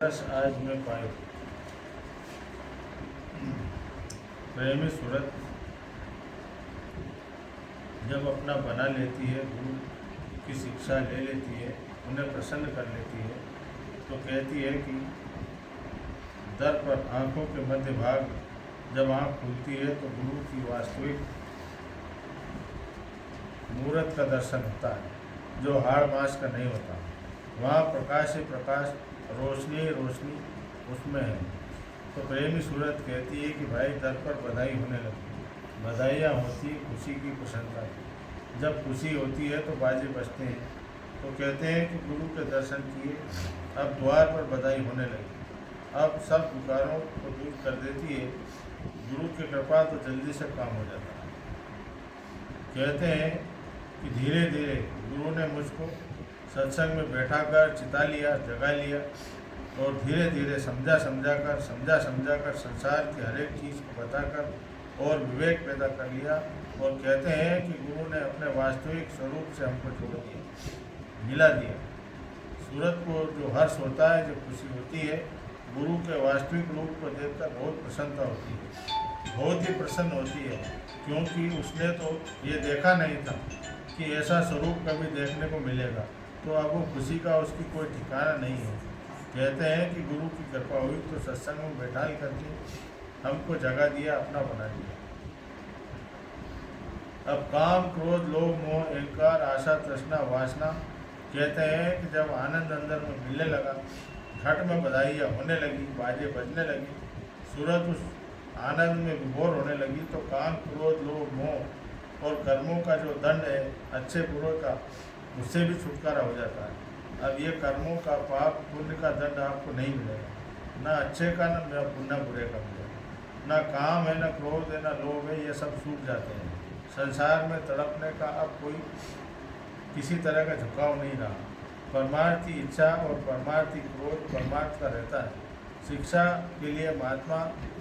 बस आज मैं पाए प्रेमी सूरत जब अपना बना लेती है, गुरु की शिक्षा ले लेती है, उन्हें प्रसन्न कर लेती है, तो कहती है कि दर पर आँखों के मध्य भाग जब आँख खुलती है तो गुरु की वास्तविक मूर्त का दर्शन होता है, जो हाड़ मास का नहीं होता। वहाँ प्रकाश ही प्रकाश, रोशनी ही रोशनी उसमें है। तो प्रेमी सूरत कहती है कि भाई दर पर बधाई होने लगी। बधाइयाँ होती खुशी की प्रसन्नता की। जब खुशी होती है तो बाजे बजते हैं। तो कहते हैं कि गुरु के दर्शन किए, अब द्वार पर बधाई होने लगी। अब सब पुकारों को दूर कर देती है। गुरु की कृपा तो जल्दी से काम हो जाता है। कहते हैं कि धीरे धीरे गुरु ने मुझको सत्संग में बैठा कर चिता लिया, जगा लिया और धीरे धीरे समझा समझा कर संसार की हर एक चीज़ को बताकर और विवेक पैदा कर लिया। और कहते हैं कि गुरु ने अपने वास्तविक स्वरूप से हमको जोड़ दिया, मिला दिया। सूरत को जो हर्ष होता है, जो खुशी होती है, गुरु के वास्तविक रूप को देखकर बहुत प्रसन्नता होती है, बहुत ही प्रसन्न होती है, क्योंकि उसने तो ये देखा नहीं था कि ऐसा स्वरूप कभी देखने को मिलेगा। तो अब वो खुशी का उसकी कोई ठिकाना नहीं है। कहते हैं कि गुरु की कृपा हुई तो सत्संग में बैठाल करके हमको जगा दिया, अपना बना दिया। अब काम, क्रोध, लोभ, मोह, अहंकार, आशा, तृष्णा, वासना, कहते हैं कि जब आनंद अंदर में मिलने लगा, घट में बधाइयाँ होने लगी, बाजे बजने लगी, सूरत उस आनंद में विभोर होने लगी, तो काम, क्रोध, लोभ, मोह और कर्मों का जो दंड है, अच्छे बुरे का, उससे भी छुटकारा हो जाता है। अब ये कर्मों का, पाप पुण्य का दंड आपको नहीं मिलेगा, ना अच्छे का ना बुरे का मिलेगा। ना काम है, ना क्रोध है, ना लोभ है, ये सब सूख जाते हैं। संसार में तड़पने का अब कोई किसी तरह का झुकाव नहीं रहा। परमार्थी इच्छा और परमार्थी क्रोध परमार्थ का रहता है। शिक्षा के लिए महात्मा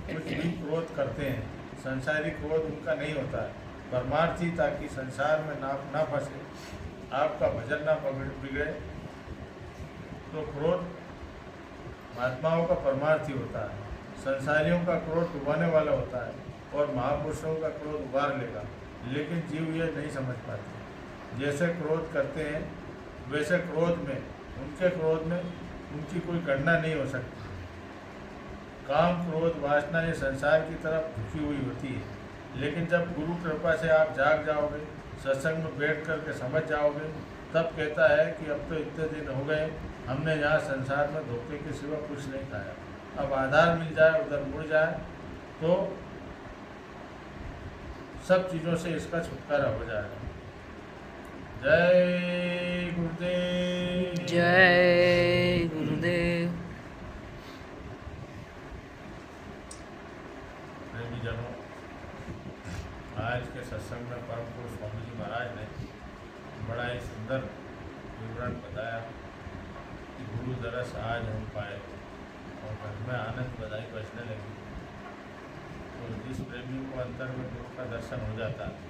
कुछ भी क्रोध करते हैं, संसारी क्रोध उनका नहीं होता है। परमार्थी ताकि संसार में ना फंसे, आपका भजन ना बिगड़े, तो क्रोध महात्माओं का परमार्थी होता है। संसारियों का क्रोध डुबाने वाला होता है और महापुरुषों का क्रोध उबार लेगा, लेकिन जीव ये नहीं समझ पाते। जैसे क्रोध करते हैं वैसे क्रोध में, उनके क्रोध में उनकी कोई गणना नहीं हो सकती। काम, क्रोध, वासना ये संसार की तरफ झुकी हुई होती है, लेकिन जब गुरु कृपा से आप जाग जाओगे, सत्संग में बैठ कर के समझ जाओगे, तब कहता है कि अब तो इतने दिन हो गए, हमने यहाँ संसार में धोखे के सिवा कुछ नहीं खाया। अब आधार मिल जाए, उधर मुड़ जाए, तो सब चीज़ों से इसका छुटकारा हो जाएगा। जय गुरुदेव, जय गुरुदेव। प्रेमी जनों, आज के सत्संग में परम पुरुष स्वामी जी महाराज ने बड़ा ही सुंदर विवरण बताया कि गुरु दरस आज हम पाए और घर में आनंद बधाई बजने लगी। तो जिस प्रेमी को अंतर में गुरु का दर्शन हो जाता है,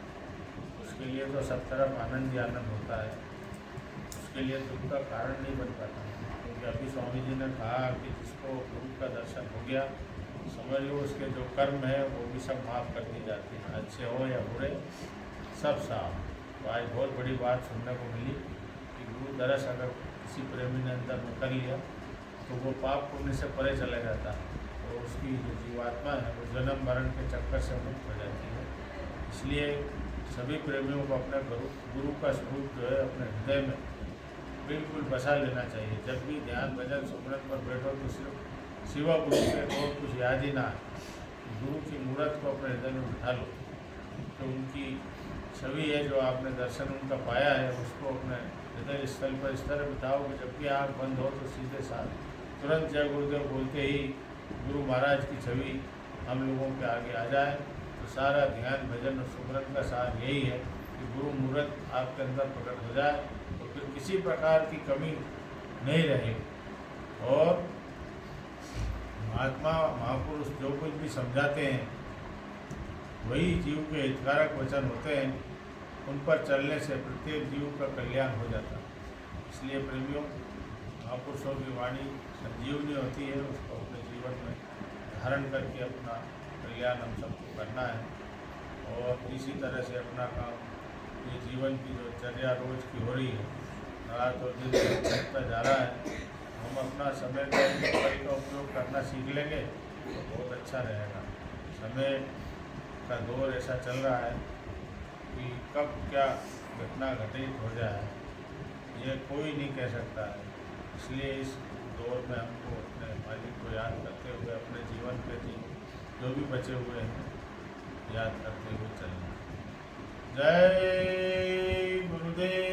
उसके लिए तो सब तरफ आनंद ही आनंद होता है, उसके लिए दुख का कारण नहीं बन पाता। क्योंकि अभी स्वामी जी ने कहा कि जिसको गुरु का दर्शन हो गया, समझ लो उसके जो कर्म है वो भी सब माफ़ कर दी जाती हैं, अच्छे हो या बुरे, सब साफ। तो आज बहुत बड़ी बात सुनने को मिली कि गुरु दरस अगर किसी प्रेमी ने अंदर में कर लिया तो वो पाप पुण्य से परे चला जाता है, तो उसकी जो जीवात्मा है वो जन्म मरण के चक्कर से मुक्त हो जाती है। इसलिए सभी प्रेमियों को अपने गुरु का स्वरूप जो है अपने हृदय में बिल्कुल बसा लेना चाहिए। जब भी ध्यान भजन सुमरन पर बैठो तो सिर्फ शिवा गुरु के और कुछ याद ही ना आए। गुरु की मूर्त को अपने हृदय में बिठा लो, तो उनकी छवि है जो आपने दर्शन उनका पाया है, उसको अपने हृदय स्थल पर इस तरह बिठाओ कि जब भी आँख बंद हो तो सीधे साथ तुरंत जय गुरुदेव बोलते ही गुरु महाराज की छवि हम लोगों के आगे आ जाए। तो सारा ध्यान भजन और सुमरन का सार यही है कि गुरु मूर्त आपके अंदर प्रकट हो जाए, तो फिर किसी प्रकार की कमी नहीं रहेगी। और महात्मा महापुरुष जो कुछ भी समझाते हैं वही जीव के हितकारक वचन होते हैं, उन पर चलने से प्रत्येक जीव का कल्याण हो जाता है। इसलिए प्रेमियों, महापुरुषों की वाणी संजीवनी होती है, उसको अपने जीवन में धारण करके अपना कल्याण हम सबको करना है। और इसी तरह से अपना काम, ये जीवन की जो चर्या रोज की हो रही है, रात और दिन बढ़ता जा रहा है, हम अपना समय का मोबाइल का उपयोग करना सीख लेंगे तो बहुत अच्छा रहेगा। समय का दौर ऐसा चल रहा है कि कब क्या घटना घटित हो जाए ये कोई नहीं कह सकता है। इसलिए इस दौर में हमको अपने मालिक को याद करते हुए अपने जीवन के जो भी बचे हुए हैं याद करते हुए चलना। जय गुरुदेव।